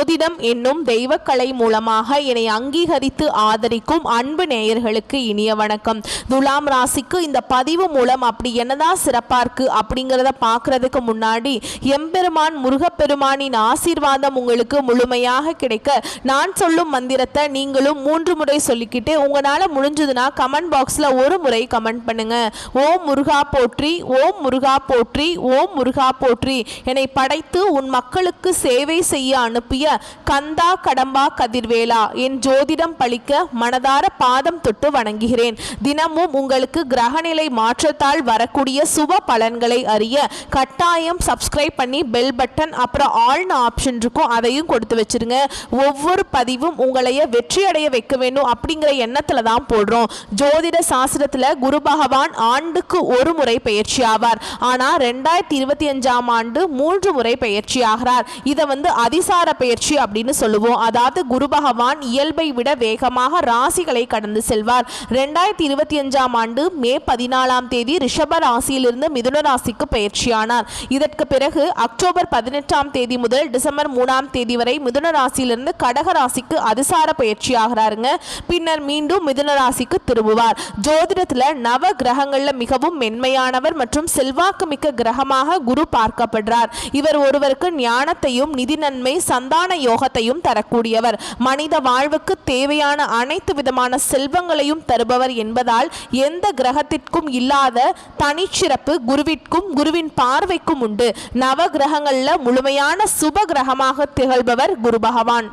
ஜோதிடம் என்னும் தெய்வக்கலை மூலமாக என்னை அங்கீகரித்து ஆதரிக்கும் அன்பு நேயர்களுக்கு இனிய வணக்கம். துலாம் ராசிக்கு இந்த பதிவு மூலம் அப்படி என்னதான் சிறப்பா இருக்கு அப்படிங்கிறத பார்க்கறதுக்கு முன்னாடி எம்பெருமான் முருகப்பெருமானின் ஆசீர்வாதம் உங்களுக்கு முழுமையாக கிடைக்க நான் சொல்லும் மந்திரத்தை நீங்களும் 3 முறை சொல்லிக்கிட்டு உங்களால முடிஞ்சதுன்னா கமெண்ட் பாக்ஸ்ல ஒரு முறை கமெண்ட் பண்ணுங்க. ஓம் முருகா போற்றி, ஓம் முருகா போற்றி, ஓம் முருகா போற்றி. என்னை படைத்து உன் மக்களுக்கு சேவை செய்ய அனுப்பிய கந்தா கடம்பா கதிர்வேலா, என் ஜோதிடம் பழிக்க மனதார பாதம் தொட்டு வணங்குகிறேன். தினமும் உங்களுக்கு கிரகநிலை மாற்றத்தால் வரக்கூடிய சுப பலன்களை அறிய கட்டாயம் சப்ஸ்கிரைப் பண்ணி பெல் பட்டன் அப்புறம் ஆல்னு ஆப்ஷன் இருக்கும், அதையும் கொடுத்து வச்சிருங்க. ஒவ்வொரு பதிவும் உங்களைய வெற்றி அடைய வைக்க வேண்டும் அப்படிங்கிற எண்ணத்துல தான் போடுறோம். ஜோதிட சாஸ்திரத்துல குரு பகவான் ஆண்டுக்கு ஒரு முறை பயிற்சி ஆவார். ஆனா 2025ஆம் ஆண்டு 3 முறை பயிற்சி ஆகிறார். இதை அதிசார பயிற்சி அப்படின்னு சொல்லுவோம். அதாவது குரு பகவான் இயல்பை விட வேகமாக ராசிகளை கடந்து செல்வார். 2025ஆம் ஆண்டு மே 14ஆம் தேதி ரிஷப ராசியிலிருந்து மிதுன ராசிக்கு பயிற்சியானார். இதற்கு பிறகு அக்டோபர் 18ஆம் தேதி முதல் டிசம்பர் 3ஆம் தேதி வரை மிதுன ராசியிலிருந்து கடக ராசிக்கு அதிசார பயிற்சி ஆகிறாருங்க. பின்னர் மீண்டும் மிதுன ராசிக்கு திரும்புவார். ஜோதிடத்துல நவ கிரகங்கள்ல மிகவும் மென்மையானவர் மற்றும் செல்வாக்கு மிக்க கிரகமாக குரு பார்க்கப்படுறார். இவர் ஒருவருக்கு ஞானத்தையும் நிதி நன்மை சந்தான யோகத்தையும் தரக்கூடியவர். மனித வாழ்வுக்கு தேவையான அனைத்து விதமான செல்வங்களையும் தருபவர் என்பதால் எந்த கிரகத்திற்கும் இல்லாத தனிச்சிறப்பு குருவிற்கும் குருவின் பார்வைக்கும் உண்டு. நவ கிரகங்கள்ல முழுமையான சுப கிரகமாக திகழ்பவர் குரு பகவான்.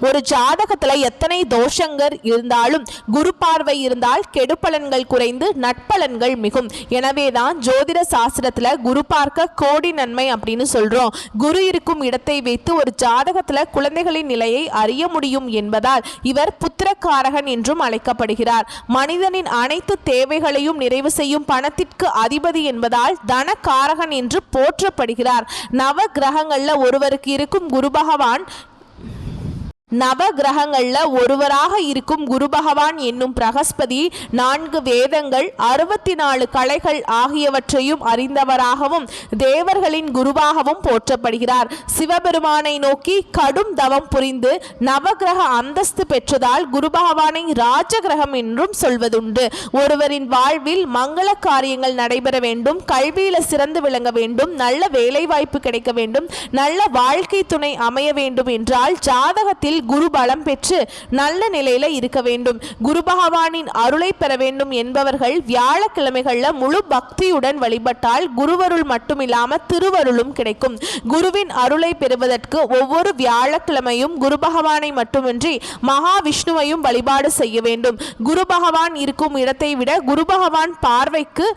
ஒரு ஜாதகத்துல எத்தனை தோஷங்கள் இருந்தாலும் குரு பார்வை இருந்தால் கெடுபலன்கள் குறைந்து நட்பலன்கள் மிகும். எனவேதான் ஜோதிட சாஸ்திரத்துல குரு பார்க்க கோடி நன்மை அப்படின்னு சொல்றோம். குரு இருக்கும் இடத்தை வைத்து ஒரு ஜாதகத்துல குழந்தைகளின் நிலையை அறிய முடியும் என்பதால் இவர் புத்திரக்காரகன் என்றும் அழைக்கப்படுகிறார். மனிதனின் அனைத்து தேவைகளையும் நிறைவு செய்யும் பணத்திற்கு அதிபதி என்பதால் தனக்காரகன் என்று போற்றப்படுகிறார். நவ கிரகங்கள்ல ஒருவருக்கு இருக்கும் குரு பகவான் நவ கிரகங்கள்ல ஒருவராக இருக்கும் குரு பகவான் என்னும் பிரகஸ்பதி 4 வேதங்கள் 64 கலைகள் ஆகியவற்றையும் அறிந்தவராகவும் தேவர்களின் குருவாகவும் போற்றப்படுகிறார். சிவபெருமானை நோக்கி கடும் தவம் புரிந்து நவகிரக அந்தஸ்து பெற்றதால் குரு பகவானை ராஜகிரகம் என்றும் சொல்வதுண்டு. ஒருவரின் வாழ்வில் மங்கள காரியங்கள் நடைபெற வேண்டும், கல்வியில சிறந்து விளங்க வேண்டும், நல்ல வேலை வாய்ப்பு கிடைக்க வேண்டும், நல்ல வாழ்க்கை துணை அமைய வேண்டும் என்றால் ஜாதகத்தில் குரு பலம் பெற்று நல்ல நிலையில இருக்க வேண்டும். குரு பகவானின் அருளை பெற வேண்டும் என்பவர்கள் வியாழக்கிழமைகள்ல முழு பக்தியுடன் வழிபட்டால் குருவருள் மட்டுமில்லாம திருவருளும் கிடைக்கும். குருவின் அருளை பெறுவதற்கு ஒவ்வொரு வியாழக்கிழமையும் குரு பகவானை மட்டுமின்றி மகாவிஷ்ணுவையும் வழிபாடு செய்ய வேண்டும். குரு பகவான் இருக்கும் இடத்தை விட குரு பகவான் பார்வைக்கு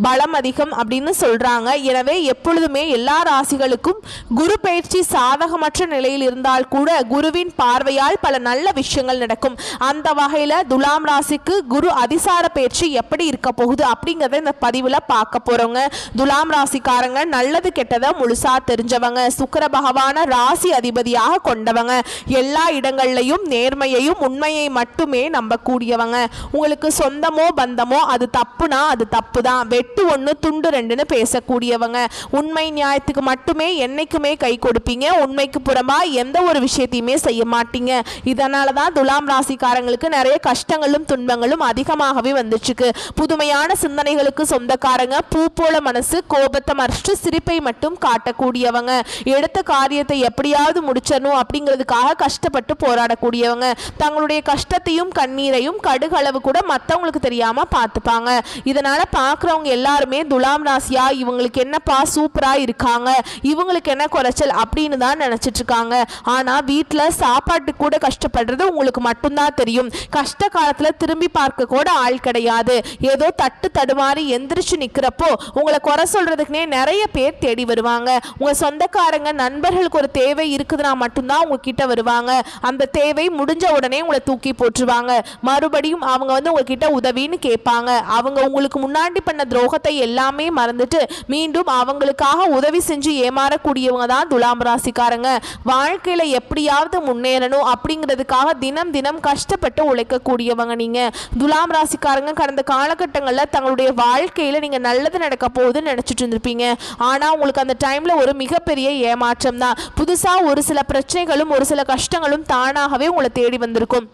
பலம் அதிகம் அப்படின்னு சொல்றாங்க. எனவே எப்பொழுதுமே எல்லா ராசிகளுக்கும் குரு பயிற்சி சாதகமற்ற நிலையில் இருந்தால் கூட குருவின் பார்வையால் பல நல்ல விஷயங்கள் நடக்கும். அந்த வகையில துலாம் ராசிக்கு குரு அதிசார பயிற்சி எப்படி இருக்க போகுது அப்படிங்கறத இந்த பதிவுல பார்க்க போறோங்க. துலாம் ராசிக்காரங்க நல்லது கெட்டதை முழுசா தெரிஞ்சவங்க, சுக்கிர பகவான ராசி அதிபதியாக கொண்டவங்க, எல்லா இடங்கள்லையும் நேர்மையையும் உண்மையை மட்டுமே நம்பக்கூடியவங்க. உங்களுக்கு சொந்தமோ பந்தமோ அது தப்புனா அது தப்பு தான், வெட்டு 1 துண்டு 2ன்னு பேசக்கூடியவங்க, உண்மை நியாயத்துக்கு மட்டுமே என்னைக்குமே கை கொடுப்பீங்க, உண்மைக்கு புறம்பா எந்த ஒரு விஷயத்தையுமே செய்ய மாட்டீங்க. இதனால தான் துலாம் ராசிக்காரங்களுக்கு நிறைய கஷ்டங்களும் துன்பங்களும் அதிகமாகவே வந்துச்சுக்கு. புதுமையான சிந்தனைகளுக்கு சொந்தக்காரங்க, பூ போல மனசு, கோபத்தை மறைச்சு சிரிப்பை மட்டும் காட்டக்கூடியவங்க, எடுத்த காரியத்தை எப்படியாவது முடிச்சணும் அப்படிங்கிறதுக்காக கஷ்டப்பட்டு போராடக்கூடியவங்க, தங்களுடைய கஷ்டத்தையும் கண்ணீரையும் கடுகளவு கூட மற்றவங்களுக்கு தெரியாம பார்த்துப்பாங்க. இதனால பார்க்குறவங்க எல்லாருமே துலாம் ராசியா இவங்களுக்கு என்னப்பா சூப்பரா இருக்காங்க, இவங்களுக்கு என்ன குறைச்சல் அப்படின்னு தான் நினைச்சிட்டு இருக்காங்க. ஆனா வீட்டுல சாப்பாட்டு கூட கஷ்டப்படுறது உங்களுக்கு மட்டும்தான் தெரியும். கஷ்ட காலத்துல திரும்பி பார்க்க கூட ஆள் கிடையாது. ஏதோ தட்டு தடுமாறி எந்திரிச்சு நிக்கிறப்போ உங்களை குறை சொல்றதுக்குனே நிறைய பேர் தேடி வருவாங்க. உங்க சொந்தக்காரங்க நண்பர்களுக்கு ஒரு தேவை இருக்குதுன்னா மட்டும்தான் உங்ககிட்ட வருவாங்க. அந்த தேவை முடிஞ்ச உடனே உங்களை தூக்கி போட்டுருவாங்க. மறுபடியும் அவங்க உங்ககிட்ட உதவின்னு கேட்பாங்க. அவங்க உங்களுக்கு முன்னாடி பண்ண சோகத்தை எல்லாமே மறந்துட்டு மீண்டும் அவங்களுக்காக உதவி செஞ்சு ஏமாறக்கூடியவங்க தான் துலாம் ராசிக்காரங்க. வாழ்க்கையில எப்படியாவது முன்னேறணும் அப்படிங்கிறதுக்காக தினம் தினம் கஷ்டப்பட்டு உழைக்கக்கூடியவங்க நீங்க. துலாம் ராசிக்காரங்க கடந்த காலகட்டங்களில் தங்களுடைய வாழ்க்கையில நீங்க நல்லது நடக்க போகுதுன்னு நினைச்சிட்டு இருந்திருப்பீங்க. ஆனா உங்களுக்கு அந்த டைம்ல ஒரு மிகப்பெரிய ஏமாற்றம் தான். புதுசா ஒரு சில பிரச்சனைகளும் ஒரு சில கஷ்டங்களும் தானாகவே உங்களை தேடி வந்திருக்கும்.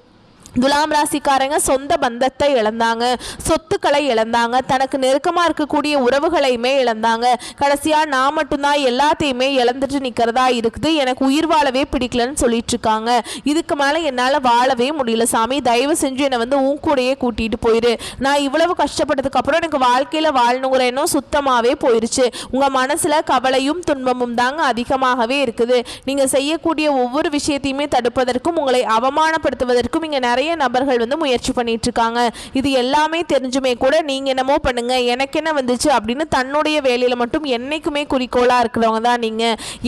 துலாம் ராசிக்காரங்க சொந்த பந்தத்தை இழந்தாங்க, சொத்துக்களை இழந்தாங்க, தனக்கு நெருக்கமாக இருக்கக்கூடிய உறவுகளையுமே இழந்தாங்க. கடைசியாக நான் மட்டும்தான் எல்லாத்தையுமே இழந்துட்டு நிற்கிறதா இருக்குது, எனக்கு உயிர் வாழவே பிடிக்கலன்னு சொல்லிட்டு இருக்காங்க. இதுக்கு மேலே என்னால் வாழவே முடியல சாமி, தயவு செஞ்சு என்னை வந்து உன் கூடையே கூட்டிகிட்டு போயிரு. நான் இவ்வளவு கஷ்டப்பட்டதுக்கு அப்புறம் எனக்கு வாழ்க்கையில் வாழணுங்கிற எண்ணம் சுத்தமாகவே போயிடுச்சு. உங்கள் மனசில் கவலையும் துன்பமும் தாங்க அதிகமாகவே இருக்குது. நீங்கள் செய்யக்கூடிய ஒவ்வொரு விஷயத்தையுமே தடுப்பதற்கும் உங்களை அவமானப்படுத்துவதற்கும் இங்கே நிறைய நபர்கள் வந்து முயற்சி பண்ணிட்டு இருக்காங்க. இது எல்லாமே தெரிஞ்சுமே கூட நீங்க என்னமோ பண்ணுங்க, எனக்கு என்ன வந்துச்சு அப்படின்னு தன்னுடைய வேலையில மட்டும் என்னைக்குமே குறிக்கோளா இருக்கிறவங்க தான் நீங்க.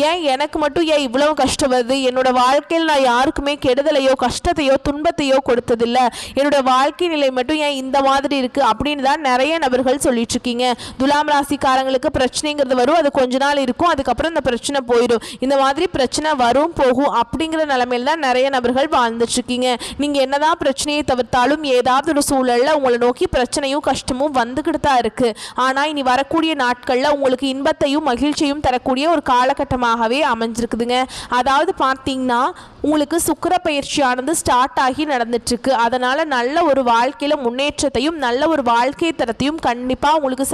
ஏன் எனக்கு மட்டும் ஏன் இவ்வளவு கஷ்டம் வருது, என்னோட வாழ்க்கையில் நான் யாருக்குமே கெடுதலையோ கஷ்டத்தையோ துன்பத்தையோ கொடுத்ததில்லை, என்னோட வாழ்க்கை நிலை மட்டும் ஏன் இந்த மாதிரி இருக்கு அப்படின்னு தான் நிறைய நபர்கள் சொல்லிட்டு இருக்கீங்க. துலாம் ராசிக்காரங்களுக்கு பிரச்சனைங்கிறது வரும், அது கொஞ்ச நாள் இருக்கும், அதுக்கப்புறம் இந்த பிரச்சனை போயிடும். இந்த மாதிரி பிரச்சனை வரும் போகும் அப்படிங்கிற நிலைமையில தான் நிறைய நபர்கள் வாழ்ந்துட்டு இருக்கீங்க. நீங்க என்னதான் பிரச்சனையை தவிர்த்தாலும் ஏதாவது ஒரு சூழல்ல உங்களை நோக்கி பிரச்சனையும் கஷ்டமும் வந்துகிட்டு தான் இருக்கு. ஆனா இனி வரக்கூடிய நாட்கள்ல உங்களுக்கு இன்பத்தையும் மகிழ்ச்சியும் தரக்கூடிய ஒரு காலகட்டமாகவே அமைஞ்சிருக்குதுங்க. அதாவது பார்த்தீங்கன்னா உங்களுக்கு சுக்கிர பயிற்சியானது ஸ்டார்ட் ஆகி நடந்துட்டு இருக்கு. அதனால நல்ல ஒரு வாழ்க்கையில முன்னேற்றத்தையும் நல்ல ஒரு வாழ்க்கை தரத்தையும் கண்டிப்பா உங்களுக்கு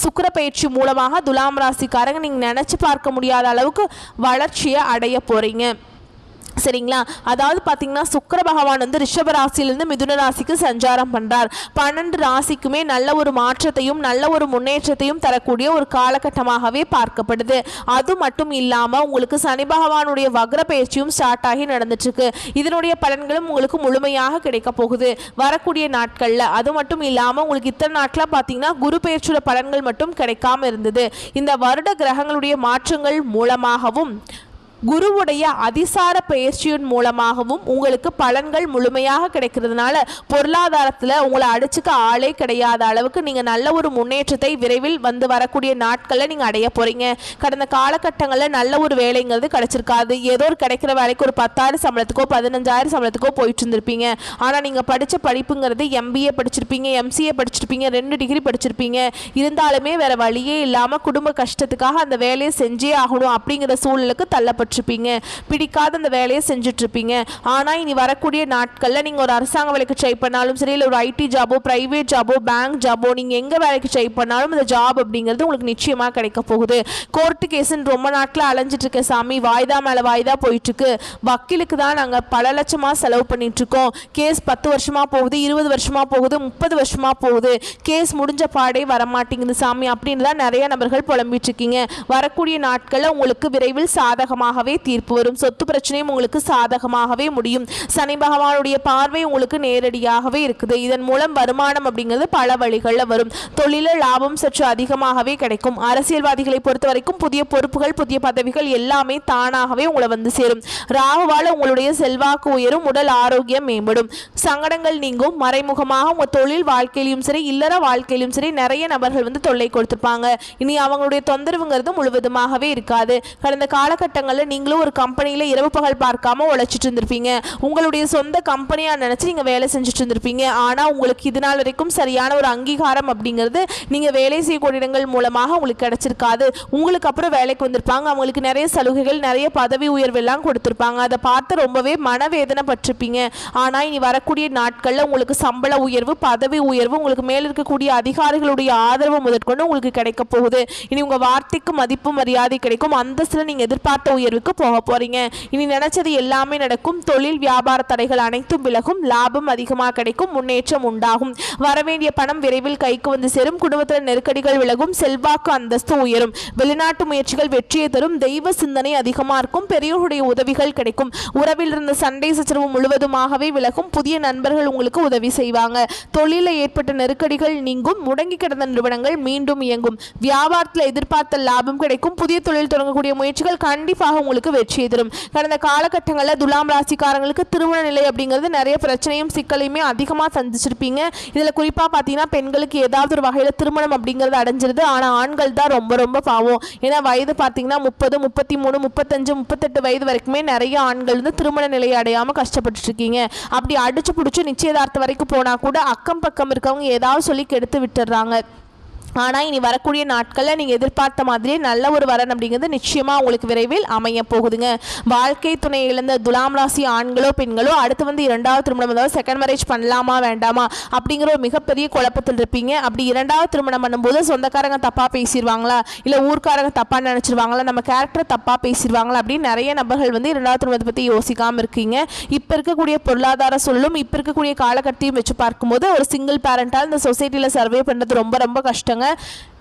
சுக்கிர பயிற்சி மூலமாக துலாம் ராசிக்காரங்க நீங்க நினைச்சு பார்க்க முடியாத அளவுக்கு வளர்ச்சியை அடைய போறீங்க. சரிங்களா? அதாவது பார்த்தீங்கன்னா சுக்கிர பகவான் வந்து ரிஷப ராசியிலிருந்து மிதுன ராசிக்கு சஞ்சாரம் பண்ணுறார். 12 ராசிக்குமே நல்ல ஒரு மாற்றத்தையும் நல்ல ஒரு முன்னேற்றத்தையும் தரக்கூடிய ஒரு காலகட்டமாகவே பார்க்கப்படுது. அது மட்டும் இல்லாமல் உங்களுக்கு சனி பகவானுடைய வக்ர பயிற்சியும் ஸ்டார்ட் ஆகி நடந்துட்டுருக்கு. இதனுடைய பலன்களும் உங்களுக்கு முழுமையாக கிடைக்க போகுது வரக்கூடிய நாட்களில். அது மட்டும் இல்லாமல் உங்களுக்கு இத்தனை நாட்களாக பார்த்தீங்கன்னா குரு பயிற்சியோட பலன்கள் மட்டும் கிடைக்காம இருந்தது. இந்த வருட கிரகங்களுடைய மாற்றங்கள் மூலமாகவும் குருவுடைய அதிசார பயிற்சியின் மூலமாகவும் உங்களுக்கு பலன்கள் முழுமையாக கிடைக்கிறதுனால பொருளாதாரத்தில் உங்களை அடிச்சுக்க ஆளே கிடையாத அளவுக்கு நீங்கள் நல்ல ஒரு முன்னேற்றத்தை விரைவில் வந்து வரக்கூடிய நாட்களில் நீங்கள் அடைய போகிறீங்க. கடந்த காலகட்டங்களில் நல்ல ஒரு வேலைங்கிறது கிடைச்சிருக்காது. ஏதோ ஒரு கிடைக்கிற வேலைக்கு ஒரு 10,000 சம்பளத்துக்கோ 15,000 சம்பளத்துக்கோ போயிட்டு இருந்திருப்பீங்க. ஆனால் நீங்கள் படித்த படிப்புங்கிறது MBA படிச்சிருப்பீங்க, MCA படிச்சிருப்பீங்க, 2 டிகிரி படிச்சிருப்பீங்க. இருந்தாலுமே வேற வழியே இல்லாமல் குடும்ப கஷ்டத்துக்காக அந்த வேலையை செஞ்சே ஆகணும் அப்படிங்கிற சூழலுக்கு தள்ளப்பட்டிருப்பீங்க. பிடிக்காத அந்த வேலையை செஞ்சுட்டு இருப்பீங்க. ஆனால் இனி வரக்கூடிய நாட்களில் நீங்கள் ஒரு அரசாங்க வேலைக்கு ட்ரை பண்ணாலும் சரி, இல்லை ஒரு IT ஜாபோ பிரைவேட் ஜாபோ பேங்க் ஜாபோ நீங்கள் எங்கே வேலைக்கு ட்ரை பண்ணாலும் இந்த ஜாப் அப்படிங்கிறது உங்களுக்கு நிச்சயமாக கிடைக்க போகுது. கோர்ட்டு கேஸுன்னு ரொம்ப நாட்டில் அலைஞ்சிட்டு இருக்க சாமி, வாய்தா மேலே வாய்தா போயிட்டுருக்கு. வக்கீலுக்கு தான் நாங்கள் பல லட்சமாக செலவு பண்ணிட்டு இருக்கோம். கேஸ் 10 வருஷமாக போகுது, 20 வருஷமாக போகுது, 30 வருஷமாக போகுது, கேஸ் முடிஞ்ச பாடே வரமாட்டேங்குது சாமி அப்படின்னு தான் நிறைய நபர்கள் புலம்பிட்டு இருக்கீங்க. வரக்கூடிய நாட்களில் உங்களுக்கு விரைவில் சாதகமாக தீர்ப்பு வரும். சொத்து பிரச்சனையும் உங்களுக்கு சாதகமாகவே முடியும். சனி பகவானுடைய பார்வை உங்களுக்கு நேரடியாகவே இருக்குது. இதன் மூலம் வருமானம் அப்படிங்கிறது பல வழிகளில் வரும். தொழில லாபம் சற்று அதிகமாகவே கிடைக்கும். அரசியல்வாதிகளை பொறுத்த வரைக்கும் புதிய பொறுப்புகள் புதிய பதவிகள் எல்லாமே தானாகவே உங்களை வந்து சேரும். ராகுவால உங்களுடைய செல்வாக்கு உயரும், உடல் ஆரோக்கியம் மேம்படும், சங்கடங்கள் நீங்கும். மறைமுகமாக உங்க தொழில் வாழ்க்கையிலும் சரி இல்லற வாழ்க்கையிலும் சரி நிறைய நபர்கள் வந்து தொல்லை கொடுத்திருப்பாங்க. இனி அவங்களுடைய தொந்தரவுங்கிறது முழுவதுமாகவே இருக்காது. கடந்த காலகட்டங்களில் நீங்களும் ஒரு கம்பெனியில் இரவு பகல் பார்க்காம உழைச்சிட்டு இருந்திருப்பீங்க. உங்களுடைய சொந்த கம்பெனியாக நினச்சி நீங்கள் வேலை செஞ்சுட்டு இருந்திருப்பீங்க. ஆனால் உங்களுக்கு இது நாள் வரைக்கும் சரியான ஒரு அங்கீகாரம் அப்படிங்கிறது நீங்கள் வேலை செய்யக்கூடிய இடங்கள் மூலமாக உங்களுக்கு கிடைச்சிருக்காது. உங்களுக்கு அப்புறம் வேலைக்கு வந்திருப்பாங்க, அவங்களுக்கு நிறைய சலுகைகள் நிறைய பதவி உயர்வு எல்லாம் கொடுத்துருப்பாங்க. அதை பார்த்து ரொம்பவே மனவேதனை பட்டிருப்பீங்க. ஆனால் இனி வரக்கூடிய நாட்களில் உங்களுக்கு சம்பள உயர்வு பதவி உயர்வு உங்களுக்கு மேல் இருக்கக்கூடிய அதிகாரிகளுடைய ஆதரவு முதற்கொண்டு உங்களுக்கு கிடைக்க போகுது. இனி உங்கள் வார்த்தைக்கு மதிப்பு மரியாதை கிடைக்கும். அந்தஸ்தில் நீங்கள் எதிர்பார்த்த உயர்வு போக போறீங்க. இனி நினைச்சது எல்லாமே நடக்கும். தொழில் வியாபார தடைகள் அனைத்தும் விலகும், லாபம் அதிகமாக கிடைக்கும், முன்னேற்றம் உண்டாகும். வரவேண்டிய பணம் விரைவில் கைக்கு வந்து சேரும். குடும்பத்தில் நெருக்கடிகள் விலகும், செல்வாக்கு அந்தஸ்து உயரும். வெளிநாட்டு முயற்சிகள் வெற்றியை தரும். தெய்வ சிந்தனை அதிகமாக இருக்கும். பெரியோருடைய உதவிகள் கிடைக்கும். உறவில் இருந்த சண்டை சச்சரவு முழுவதுமாகவே விலகும். புதிய நண்பர்கள் உங்களுக்கு உதவி செய்வாங்க. தொழிலில் ஏற்பட்ட நெருக்கடிகள் நீங்கும். முடங்கி கிடந்த நிறுவனங்கள் மீண்டும் இயங்கும். வியாபாரத்தில் எதிர்பார்த்த லாபம் கிடைக்கும். புதிய தொழில் தொடங்கக்கூடிய முயற்சிகள் கண்டிப்பாக உங்களுக்கு வெற்றியை தரும். கடந்த காலகட்டங்களில் துலாம் ராசிக்காரங்களுக்கு திருமண நிலை அப்படிங்கிறது நிறைய பிரச்சனையும் சிக்கலையுமே அதிகமாக சந்திச்சிருப்பீங்க. இதில் குறிப்பாக பார்த்தீங்கன்னா பெண்களுக்கு ஏதாவது ஒரு வகையில் திருமணம் அப்படிங்கிறது அடைஞ்சிருது. ஆனால் ஆண்கள் தான் ரொம்ப ரொம்ப பாவம். ஏன்னா வயது பார்த்தீங்கன்னா 30, 33, 35, 38 வயது வரைக்குமே நிறைய ஆண்கள் வந்து திருமண நிலையை அடையாமல் கஷ்டப்பட்டு இருக்கீங்க. அப்படி அடிச்சு பிடிச்சி நிச்சயதார்த்தம் வரைக்கும் போனால் கூட அக்கம் பக்கம் இருக்கவங்க ஏதாவது சொல்லி கெடுத்து விட்டுடுறாங்க. ஆனால் இனி வரக்கூடிய நாட்களில் நீங்கள் எதிர்பார்த்த மாதிரியே நல்ல ஒரு வரன் அப்படிங்கிறது நிச்சயமாக உங்களுக்கு விரைவில் அமைய போகுதுங்க. வாழ்க்கை துணை இழந்த துலாம் ராசி ஆண்களோ பெண்களோ அடுத்து வந்து இரண்டாவது திருமணம், அதாவது செகண்ட் மேரேஜ் பண்ணலாமா வேண்டாமா அப்படிங்கிற ஒரு மிகப்பெரிய குழப்பத்தில் இருப்பீங்க. அப்படி இரண்டாவது திருமணம் பண்ணும்போது சொந்தக்காரங்க தப்பாக பேசிடுவாங்களா, இல்லை ஊர்க்காரங்க தப்பாக நினச்சிருவாங்களா, நம்ம கேரக்டர் தப்பாக பேசிடுவாங்களா அப்படின்னு நிறைய நபர்கள் வந்து இரண்டாவது திருமணத்தை பற்றி யோசிக்காமல் இருக்கீங்க. இப்போ இருக்கக்கூடிய பொருளாதார சூழலும் இப்போ இருக்கக்கூடிய காலகட்டத்தையும் வச்சு பார்க்கும்போது ஒரு சிங்கிள் பேரண்டால் இந்த சொசைட்டியில் சர்வே பண்ணுறது ரொம்ப ரொம்ப கஷ்டம்.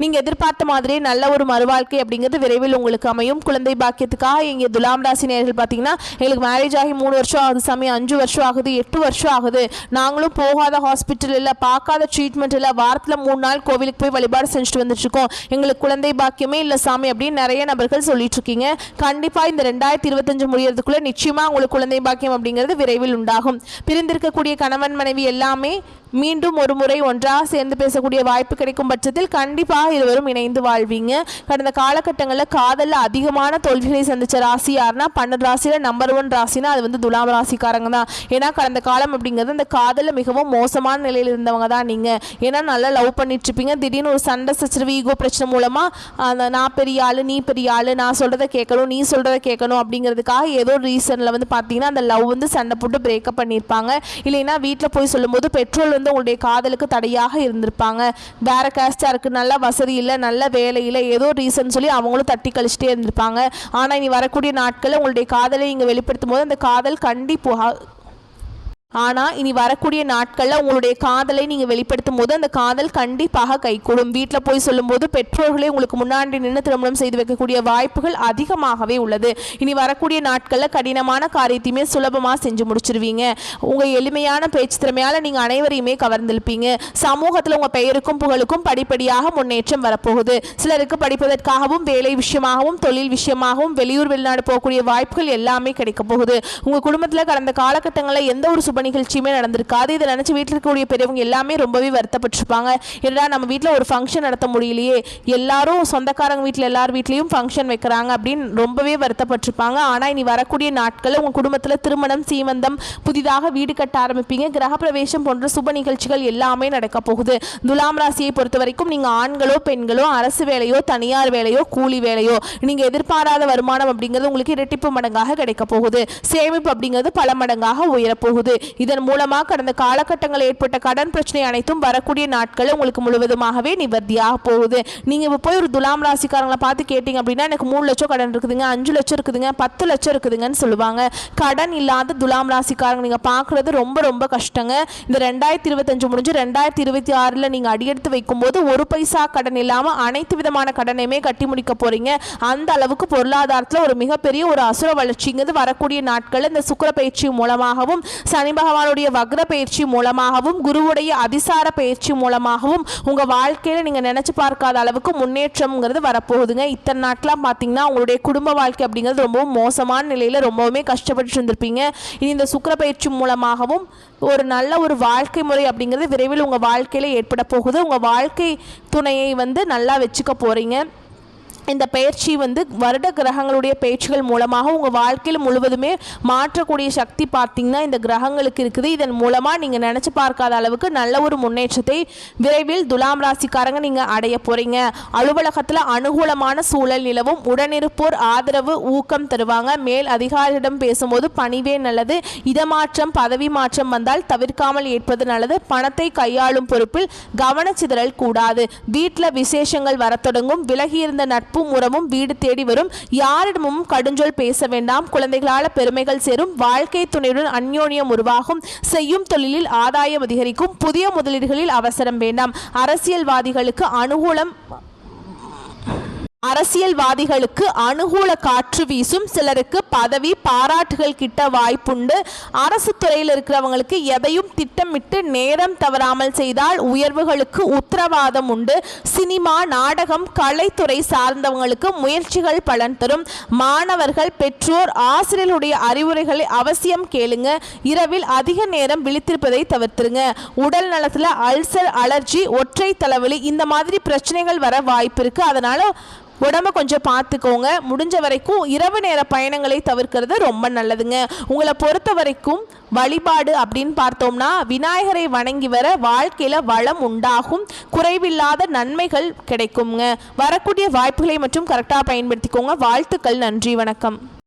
நீங்க எதிர்பார்த்த மாதிரியே நல்ல ஒரு மறுவாழ்க்கை அப்படிங்கிறது விரைவில் உங்களுக்கு அமையும். குழந்தை பாக்கியத்துக்காக இங்கே துலாம் ராசி நேயர்கள் பார்த்தீங்கன்னா எங்களுக்கு மேரேஜ் ஆகி 3 வருஷம் ஆகுது சாமி, 5 வருஷம் ஆகுது, 8 வருஷம் ஆகுது, நாங்களும் போகாத ஹாஸ்பிட்டல் இல்லை, பார்க்காத ட்ரீட்மெண்ட் இல்லை, வாரத்தில் 3 நாள் கோவிலுக்கு போய் வழிபாடு செஞ்சுட்டு வந்துட்டு இருக்கோம், எங்களுக்கு குழந்தை பாக்கியமே இல்லை சாமி அப்படின்னு நிறைய நபர்கள் சொல்லிட்டு இருக்கீங்க. கண்டிப்பாக இந்த 2025 முடியறதுக்குள்ள நிச்சயமா உங்களுக்கு குழந்தை பாக்கியம் அப்படிங்கிறது விரைவில் உண்டாகும். பிரிந்திருக்கக்கூடிய கணவன் மனைவி எல்லாமே மீண்டும் ஒரு முறை ஒன்றாக சேர்ந்து பேசக்கூடிய வாய்ப்பு கிடைக்கும் பட்சத்தில் கண்டிப்பாக இருவரும் இணைந்து வாழ்வீங்க. கடந்த காலகட்டங்களில் காதலில் அதிகமான தோல்விகளை சந்தித்த ராசி யாருன்னா 12 ராசியில் நம்பர் 1 ராசினா அது வந்து துலாம் ராசிக்காரங்க தான். ஏன்னா கடந்த காலம் அப்படிங்கிறது அந்த காதலில் மிகவும் மோசமான நிலையில் இருந்தவங்க தான் நீங்கள். ஏன்னா நல்லா லவ் பண்ணிட்டு இருப்பீங்க, திடீர்னு ஒரு சண்டை சச்சரவு ஈகோ பிரச்சனை மூலமாக அந்த நான் பெரிய ஆள் நீ பெரிய ஆள், நான் சொல்கிறத கேட்கணும் நீ சொல்கிறத கேட்கணும் அப்படிங்கிறதுக்காக ஏதோ ஒரு ரீசனில் வந்து பார்த்தீங்கன்னா அந்த லவ் வந்து சண்டை போட்டு பிரேக்கப் பண்ணியிருப்பாங்க. இல்லைன்னா வீட்டில் போய் சொல்லும்போது பெட்ரோல் வந்து உங்களுடைய காதலுக்கு தடையாக இருந்திருப்பாங்க. வேற கேஸ்டா இருக்கு, நல்ல வசதி இல்லை, நல்ல வேலை இல்லை, ஏதோ ரீசன் சொல்லி அவங்களும் தட்டி கழிச்சிட்டே இருந்திருப்பாங்க. ஆனால் இனி வரக்கூடிய நாட்களில் உங்களுடைய காதலை நீங்கள் வெளிப்படுத்தும் போது அந்த காதல் ஆனால் இனி வரக்கூடிய நாட்களில் உங்களுடைய காதலை நீங்கள் வெளிப்படுத்தும் போது அந்த காதல் கண்டிப்பாக கைகூடும். வீட்டில் போய் சொல்லும்போது பெற்றோர்களே உங்களுக்கு முன்னாடி நின்று திருமணம் செய்து வைக்கக்கூடிய வாய்ப்புகள் அதிகமாகவே உள்ளது. இனி வரக்கூடிய நாட்களில் கடினமான காரியத்தையுமே சுலபமாக செஞ்சு முடிச்சிருவீங்க. உங்கள் எளிமையான பேச்சு திறமையால் நீங்கள் அனைவரையுமே கவர்ந்திருப்பீங்க. சமூகத்தில் உங்கள் பெயருக்கும் புகழுக்கும் படிப்படியாக முன்னேற்றம் வரப்போகுது. சிலருக்கு படிப்பதற்காகவும் வேலை விஷயமாகவும் தொழில் விஷயமாகவும் வெளியூர் வெளிநாடு போகக்கூடிய வாய்ப்புகள் எல்லாமே கிடைக்க போகுது. உங்கள் குடும்பத்தில் கடந்த காலகட்டங்களில் எந்த ஒரு நிகழ்ச்சியுமே நடந்திருக்காது. இதை நினைச்சு வீட்டில் இருக்கக்கூடிய பெரியவங்க எல்லாமே ரொம்பவே வருத்தப்பட்டிருப்பாங்க. ஏன்னா நம்ம வீட்டில் ஒரு ஃபங்க்ஷன் நடத்த முடியலையே, எல்லாரும் சொந்தக்காரங்க வீட்டில் எல்லார் வீட்லேயும் ஃபங்க்ஷன் வைக்கிறாங்க அப்படின்னு ரொம்பவே வருத்தப்பட்டிருப்பாங்க. ஆனால் இனி வரக்கூடிய நாட்களில் உங்கள் குடும்பத்தில் திருமணம், சீமந்தம், புதிதாக வீடு கட்ட ஆரம்பிப்பீங்க, கிரகப்பிரவேசம் போன்ற சுப நிகழ்ச்சிகள் எல்லாமே நடக்க போகுது. துலாம் ராசியை பொறுத்த வரைக்கும் நீங்கள் ஆண்களோ பெண்களோ அரசு வேலையோ தனியார் வேலையோ கூலி வேலையோ நீங்கள் எதிர்பாராத வருமானம் அப்படிங்கிறது உங்களுக்கு இரட்டிப்பு மடங்காக கிடைக்க போகுது. சேமிப்பு அப்படிங்கிறது பல மடங்காக உயரப்போகுது. இதன் மூலமாக கடந்த காலகட்டங்களில் ஏற்பட்ட கடன் பிரச்சனை அனைத்தும் வரக்கூடிய நாட்களில் உங்களுக்கு முழுவதுமாகவே நிவர்த்தியாக போகுது. நீங்கள் இப்போ போய் ஒரு துலாம் ராசிக்காரங்களை பார்த்து கேட்டிங்க அப்படின்னா எனக்கு 3 லட்சம் கடன் இருக்குதுங்க, 5 லட்சம் இருக்குதுங்க, 10 லட்சம் இருக்குதுங்கன்னு சொல்லுவாங்க. கடன் இல்லாத துலாம் ராசிக்காரங்க நீங்கள் பார்க்குறது ரொம்ப ரொம்ப கஷ்டங்க. இந்த 2025 முடிஞ்சு 2026 நீங்கள் அடியெடுத்து வைக்கும்போது ஒரு பைசா கடன் இல்லாமல் அனைத்து விதமான கடனையுமே கட்டி முடிக்க போகிறீங்க. அந்த அளவுக்கு பொருளாதாரத்தில் ஒரு மிகப்பெரிய ஒரு அசுர வளர்ச்சிங்கிறது வரக்கூடிய நாட்களில் இந்த சுக்கிர பயிற்சி மூலமாகவும் சனி பகவானுடைய வக்ர பயிற்சி மூலமாகவும் குருவுடைய அதிசார பயிற்சி மூலமாகவும் உங்க வாழ்க்கையில நீங்க நினைச்சு பார்க்காத அளவுக்கு முன்னேற்றம்ங்கிறது வரப்போகுதுங்க. இத்தனை நாட்களாக பார்த்தீங்கன்னா உங்களுடைய குடும்ப வாழ்க்கை அப்படிங்கிறது ரொம்பவும் மோசமான நிலையில ரொம்பவுமே கஷ்டப்பட்டு இருந்திருப்பீங்க. இனி இந்த சுக்கிர பயிற்சி மூலமாகவும் ஒரு நல்ல ஒரு வாழ்க்கை முறை அப்படிங்கிறது விரைவில் உங்க வாழ்க்கையில ஏற்பட போகுது. உங்க வாழ்க்கை துணையை வந்து நல்லா வச்சுக்க போறீங்க. இந்த பயிற்சி வந்து வருட கிரகங்களுடைய பயிற்சிகள் மூலமாக உங்கள் வாழ்க்கையில் முழுவதுமே மாற்றக்கூடிய சக்தி பார்த்திங்கன்னா இந்த கிரகங்களுக்கு இருக்குது. இதன் மூலமாக நீங்கள் நினச்சி பார்க்காத அளவுக்கு நல்ல ஒரு முன்னேற்றத்தை விரைவில் துலாம் ராசிக்காரங்க நீங்கள் அடைய போகிறீங்க. அலுவலகத்தில் அனுகூலமான சூழல் நிலவும், உடனிருப்போர் ஆதரவு ஊக்கம் தருவாங்க. மேல் அதிகாரியிடம் பேசும்போது பணிவே நல்லது. இடமாற்றம் பதவி மாற்றம் வந்தால் தவிர்க்காமல் ஏற்பது நல்லது. பணத்தை கையாளும் பொறுப்பில் கவனச்சிதறல் கூடாது. வீட்டில் விசேஷங்கள் வர தொடங்கும். விலகியிருந்த நட்பு முறமும் வீடு தேடி வரும். யாரிடமும் கடுஞ்சொல் பேச வேண்டாம். குழந்தைகளால் பெருமைகள் சேரும். வாழ்க்கை துணையுடன் அந்யோன்யம் உருவாகும். செய்யும் தொழிலில் ஆதாயம் அதிகரிக்கும். புதிய முதலீடுகளில் அவசரம் வேண்டாம். அரசியல்வாதிகளுக்கு அனுகூலம் அரசியல்வாதிகளுக்கு அனுகூல காற்று வீசும். சிலருக்கு பதவி பாராட்டுகள் கிட்ட வாய்ப்புண்டு. அரசு துறையில் இருக்கிறவங்களுக்கு எதையும் திட்டமிட்டு நேரம் தவறாமல் செய்தால் உயர்வுகளுக்கு உத்தரவாதம் உண்டு. சினிமா, நாடகம், கலைத்துறை சார்ந்தவங்களுக்கு முயற்சிகள் பலன் தரும். மாணவர்கள், பெற்றோர், ஆசிரியர்களுடைய அறிவுரைகளை அவசியம் கேளுங்க. இரவில் அதிக நேரம் விழித்திருப்பதை தவிர்த்துருங்க. உடல் நலத்தில் அல்சர், அலர்ஜி, ஒற்றை தலைவலி இந்த மாதிரி பிரச்சனைகள் வர வாய்ப்பு இருக்கு. அதனால உடம்ப கொஞ்சம் பார்த்துக்கோங்க. முடிஞ்ச வரைக்கும் இரவு நேர பயணங்களை தவிர்க்கிறது ரொம்ப நல்லதுங்க. உங்களை பொறுத்த வரைக்கும் வழிபாடு அப்படின்னு பார்த்தோம்னா விநாயகரை வணங்கி வர வாழ்க்கையில் வளம் உண்டாகும், குறைவில்லாத நன்மைகள் கிடைக்குங்க. வரக்கூடிய வாய்ப்புகளை மற்றும் கரெக்டாக பயன்படுத்திக்கோங்க. வாழ்த்துக்கள். நன்றி, வணக்கம்.